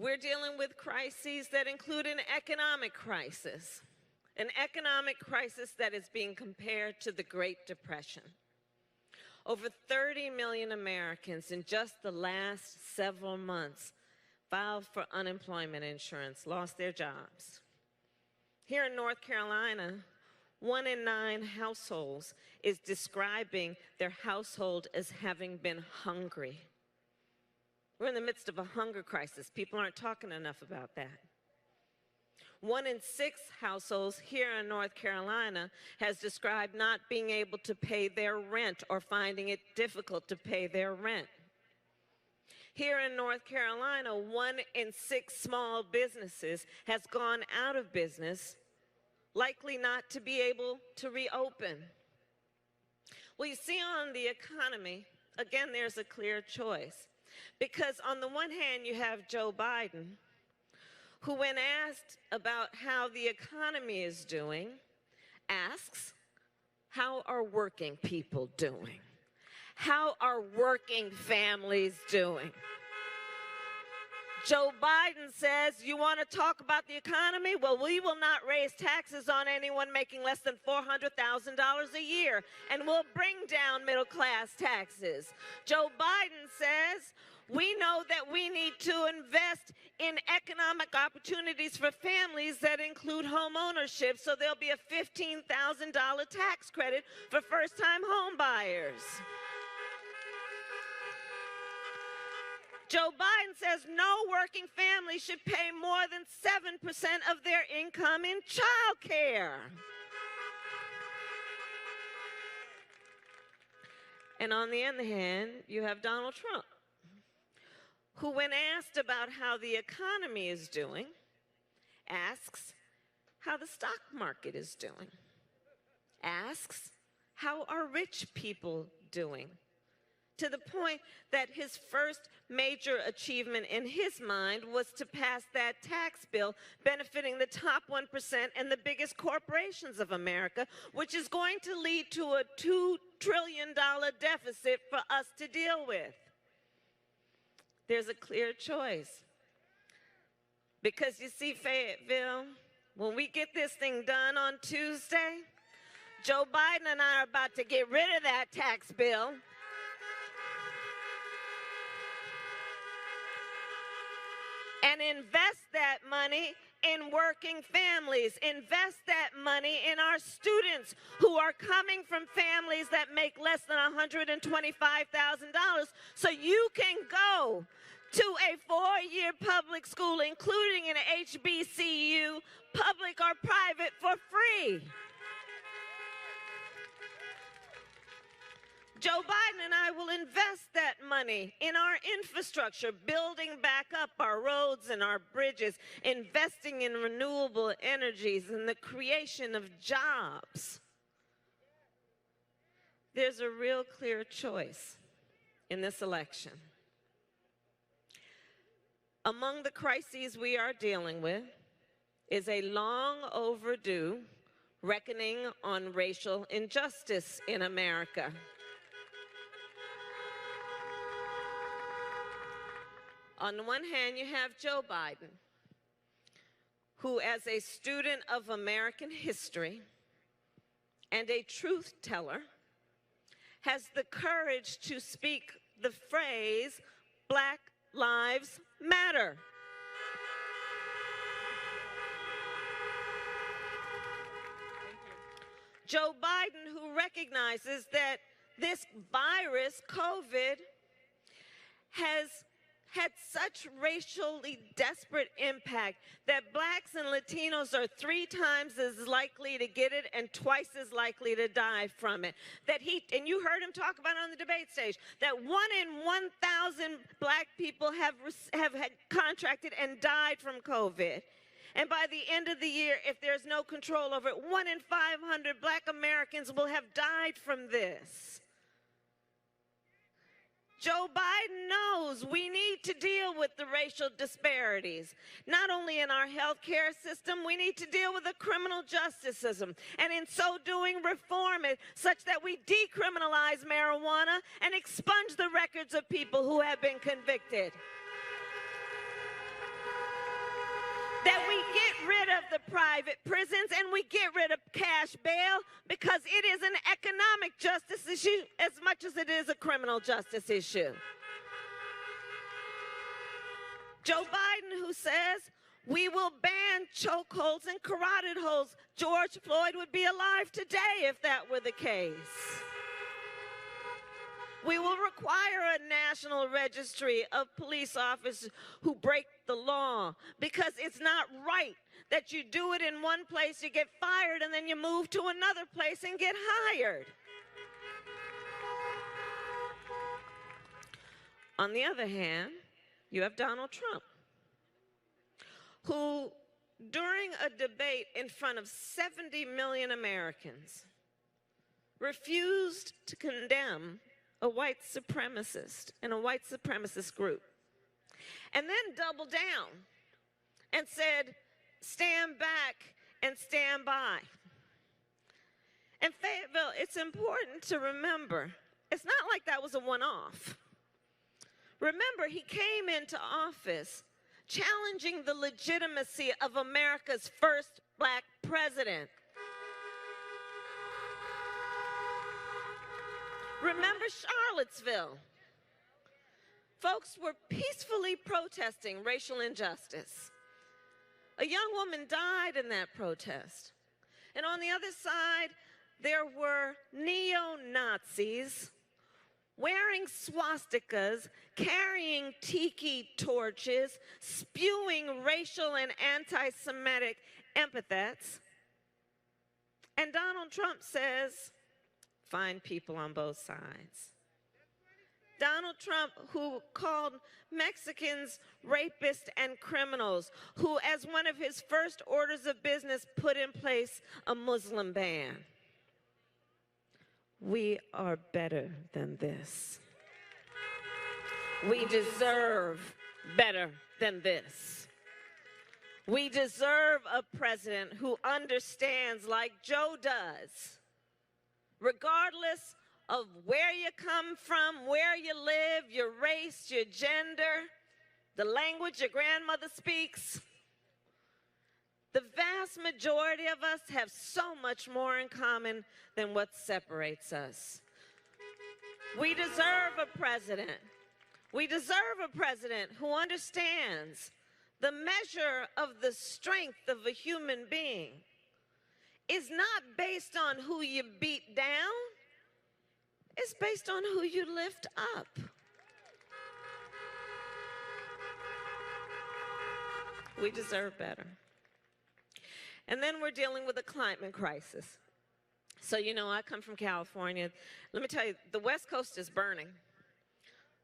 We're dealing with crises that include an economic crisis that is being compared to the Great Depression. Over 30 million Americans in just the last several months filed for unemployment insurance, lost their jobs. Here in North Carolina, 1 in 9 households is describing their household as having been hungry. We're in the midst of a hunger crisis. People aren't talking enough about that. 1 in 6 households here in North Carolina has described not being able to pay their rent or finding it difficult to pay their rent. Here in North Carolina, 1 in 6 small businesses has gone out of business, likely not to be able to reopen. Well, you see, on the economy, again, there's a clear choice. Because on the one hand, you have Joe Biden, who, when asked about how the economy is doing, asks, how are working people doing? How are working families doing? Joe Biden says, you want to talk about the economy? Well, we will not raise taxes on anyone making less than $400,000 a year, and we'll bring down middle-class taxes. Joe Biden says, we know that we need to invest in economic opportunities for families that include home ownership, so there'll be a $15,000 tax credit for first-time home buyers. Joe Biden says no working family should pay more than 7% of their income in child care. And on the other hand, you have Donald Trump, who, when asked about how the economy is doing, asks how the stock market is doing, asks how are rich people doing, to the point that his first major achievement in his mind was to pass that tax bill benefiting the top 1% and the biggest corporations of America, which is going to lead to a $2 trillion deficit for us to deal with. There's a clear choice. Because you see, Fayetteville, when we get this thing done on Tuesday, Joe Biden and I are about to get rid of that tax bill. And invest that money in working families. Invest that money in our students who are coming from families that make less than $125,000, so you can go to a 4-year public school, including an HBCU, public or private, for free. Joe Biden and I will invest that money in our infrastructure, building back up our roads and our bridges, investing in renewable energies and the creation of jobs. There's a real clear choice in this election. Among the crises we are dealing with is a long overdue reckoning on racial injustice in America. On the one hand, you have Joe Biden, who, as a student of American history and a truth teller, has the courage to speak the phrase, Black Lives Matter. Joe Biden, who recognizes that this virus, COVID, has had such racially desperate impact that blacks and Latinos are 3 times as likely to get it and twice as likely to die from it. That and you heard him talk about it on the debate stage, that 1 in 1,000 black people have had contracted and died from COVID. And by the end of the year, if there's no control over it, 1 in 500 black Americans will have died from this. Joe Biden knows we need to deal with the racial disparities. Not only in our health care system, we need to deal with the criminal justice system. And in so doing, reform it such that we decriminalize marijuana and expunge the records of people who have been convicted. the private prisons and we get rid of cash bail because it is an economic justice issue as much as it is a criminal justice issue. Joe Biden, who says, we will ban chokeholds and carotid holds. George Floyd would be alive today if that were the case. We will require a national registry of police officers who break the law because it's not right that you do it in one place, you get fired, and then you move to another place and get hired. On the other hand, you have Donald Trump, who, during a debate in front of 70 million Americans, refused to condemn a white supremacist and a white supremacist group, and then doubled down and said, stand back and stand by. In Fayetteville, it's important to remember, it's not like that was a one-off. Remember, he came into office challenging the legitimacy of America's first black president. Remember Charlottesville. Folks were peacefully protesting racial injustice. A young woman died in that protest. And on the other side, there were neo-Nazis wearing swastikas, carrying tiki torches, spewing racial and anti-Semitic epithets. And Donald Trump says, find people on both sides. Donald Trump, who called Mexicans rapists and criminals, who, as one of his first orders of business, put in place a Muslim ban. We are better than this. We deserve better than this. We deserve a president who understands, like Joe does, regardless of where you come from, where you live, your race, your gender, the language your grandmother speaks. The vast majority of us have so much more in common than what separates us. We deserve a president. We deserve a president who understands the measure of the strength of a human being is not based on who you beat down. It's based on who you lift up. We deserve better. And then we're dealing with a climate crisis. So, you know, I come from California. Let me tell you, the West Coast is burning.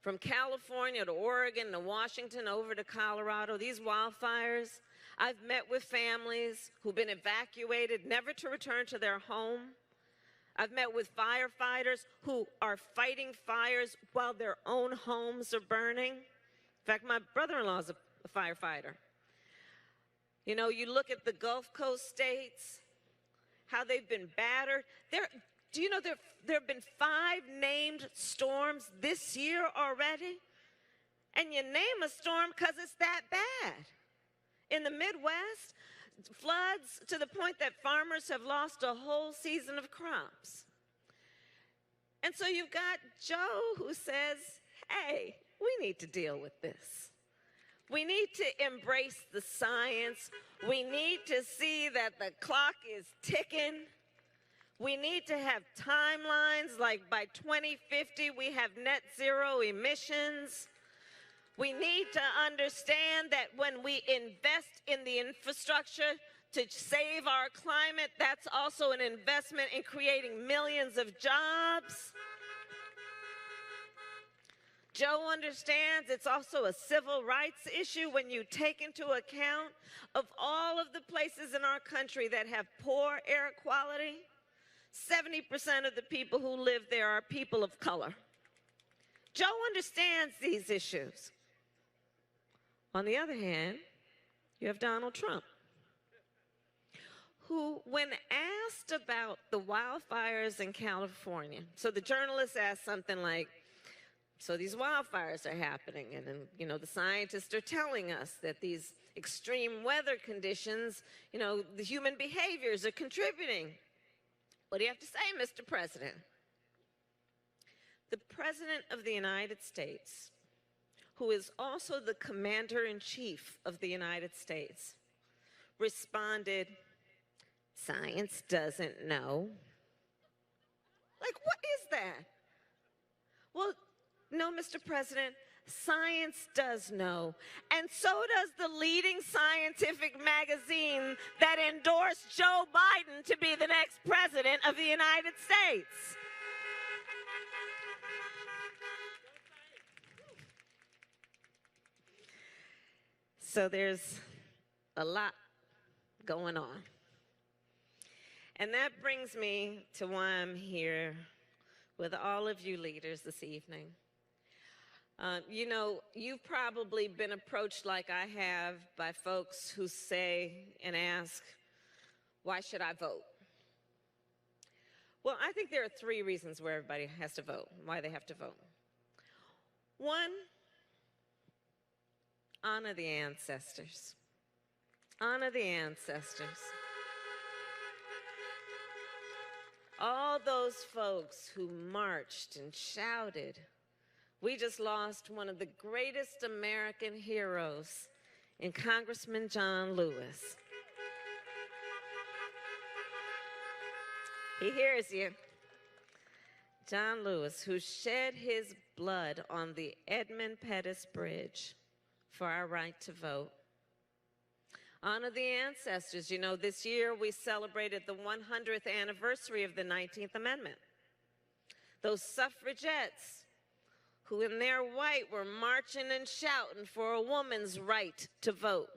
From California to Oregon to Washington over to Colorado, these wildfires, I've met with families who've been evacuated, never to return to their home. I've met with firefighters who are fighting fires while their own homes are burning. In fact, my brother-in-law is a firefighter. You know, you look at the Gulf Coast states, how they've been battered. Do you know there have been 5 named storms this year already? And you name a storm because it's that bad. In the Midwest, floods to the point that farmers have lost a whole season of crops. And so you've got Joe who says, hey, we need to deal with this. We need to embrace the science. We need to see that the clock is ticking. We need to have timelines like by 2050 we have net zero emissions. We need to understand that when we invest in the infrastructure to save our climate, that's also an investment in creating millions of jobs. Joe understands it's also a civil rights issue when you take into account of all of the places in our country that have poor air quality, 70% of the people who live there are people of color. Joe understands these issues. On the other hand, you have Donald Trump, who, when asked about the wildfires in California, so the journalist asked something like, So these wildfires are happening, and you know, the scientists are telling us that these extreme weather conditions, you know, the human behaviors are contributing. What do you have to say, Mr. President? The President of the United States, who is also the Commander-in-Chief of the United States, responded, "Science doesn't know." Like, what is that? Well, no, Mr. President, science does know, and so does the leading scientific magazine that endorsed Joe Biden to be the next president of the United States. So there's a lot going on. And that brings me to why I'm here with all of you leaders this evening. You know, you've probably been approached like I have by folks who say and ask, why should I vote? Well, I think there are three reasons where everybody has to vote, why they have to vote. One, honor the ancestors. Honor the ancestors. All those folks who marched and shouted. We just lost one of the greatest American heroes in Congressman John Lewis. He hears you. John Lewis, who shed his blood on the Edmund Pettus Bridge for our right to vote. Honor the ancestors. You know, this year we celebrated the 100th anniversary of the 19th Amendment. Those suffragettes who in their white were marching and shouting for a woman's right to vote.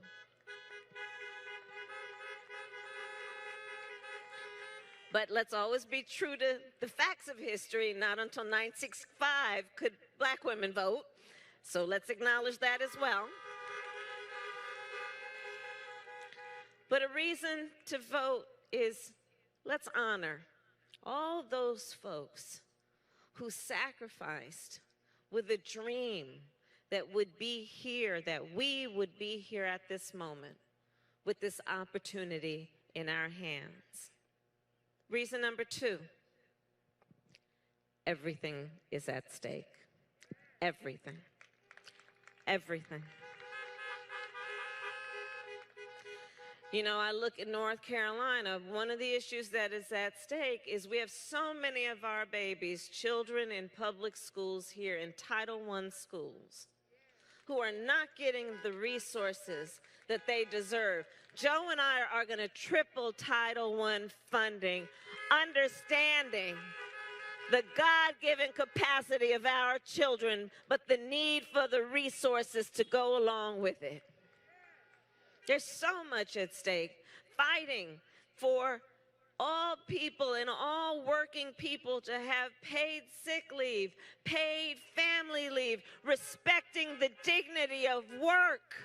But let's always be true to the facts of history. Not until 1965 could black women vote. So let's acknowledge that as well. But a reason to vote is, let's honor all those folks who sacrificed with a dream that would be here, that we would be here at this moment with this opportunity in our hands. Reason number two, everything is at stake. Everything. Everything. You know, I look at North Carolina, one of the issues that is at stake is we have so many of our babies, children in public schools here, in Title I schools, who are not getting the resources that they deserve. Joe and I are going to triple Title I funding, understanding the God-given capacity of our children, but the need for the resources to go along with it. There's so much at stake, fighting for all people and all working people to have paid sick leave, paid family leave, respecting the dignity of work.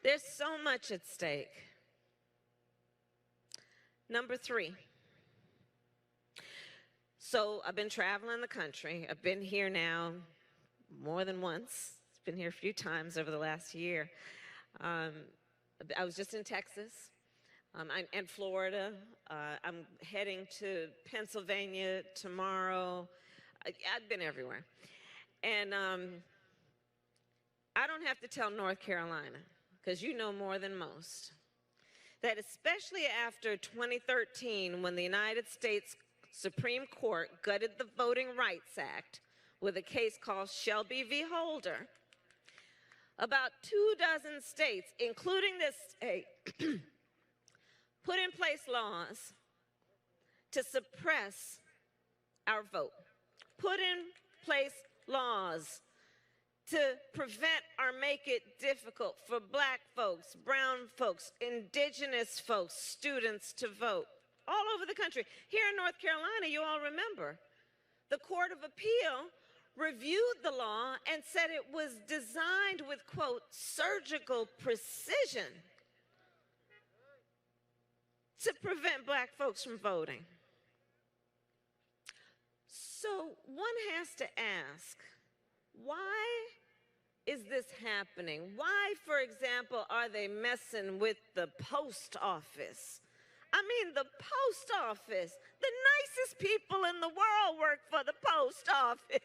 There's so much at stake. Number three. So I've been traveling the country. I've been here now more than once. Been here a few times over the last year. I was just in Texas and Florida. I'm heading to Pennsylvania tomorrow. I've been everywhere. And I don't have to tell North Carolina, because you know more than most, that especially after 2013, when the United States Supreme Court gutted the Voting Rights Act with a case called Shelby v. Holder, about 24 states, including this state, put in place laws to suppress our vote, put in place laws to prevent or make it difficult for black folks, brown folks, indigenous folks, students to vote all over the country. Here in North Carolina, you all remember, the Court of Appeal reviewed the law and said it was designed with, quote, surgical precision to prevent black folks from voting. So one has to ask, why is this happening? Why, for example, are they messing with the post office? I mean, the post office. The nicest people in the world work for the post office.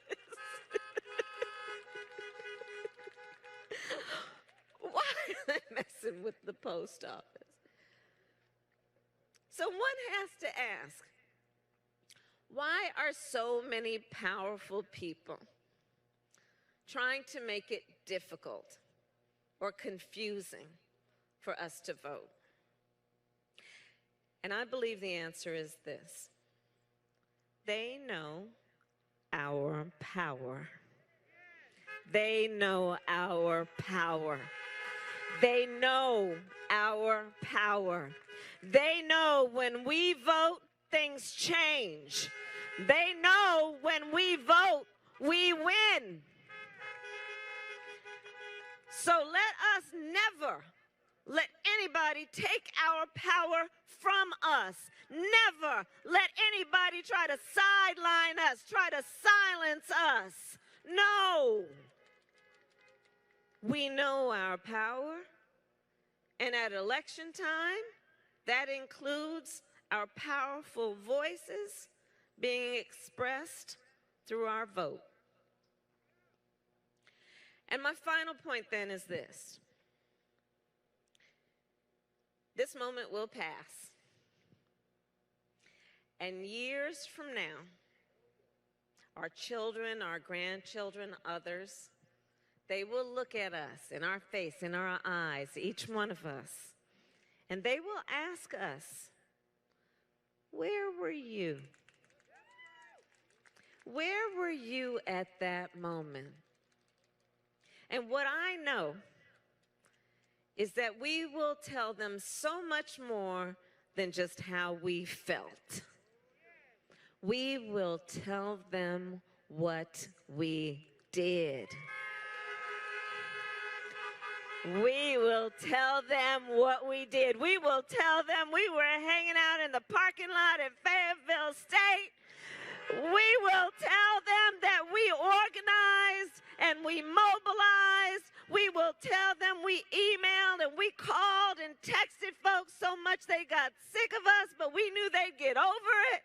Why are they messing with the post office? So one has to ask, why are so many powerful people trying to make it difficult or confusing for us to vote? And I believe the answer is this: they know our power. They know our power. They know our power. They know when we vote, things change. They know when we vote, we win. So let us never let anybody take our power from us. Never let anybody try to sideline us, try to silence us. No. We know our power, and at election time, that includes our powerful voices being expressed through our vote. And my final point then is this: this moment will pass. And years from now, our children, our grandchildren, others, they will look at us in our face, in our eyes, each one of us, and they will ask us, where were you? Where were you at that moment? And what I know is that we will tell them so much more than just how we felt. We will tell them what we did. We will tell them what we did. We will tell them we were hanging out in the parking lot at Fayetteville State. We will tell them that we organized and we mobilized. We will tell them we emailed and we called and texted folks so much they got sick of us, but we knew they'd get over it.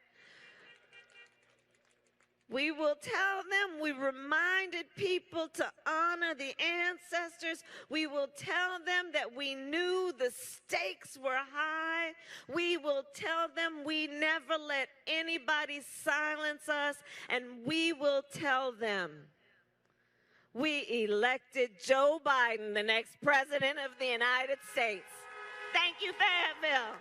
We will tell them we reminded people to honor the ancestors. We will tell them that we knew the stakes were high. We will tell them we never let anybody silence us. And we will tell them we elected Joe Biden the next president of the United States. Thank you, Fayetteville.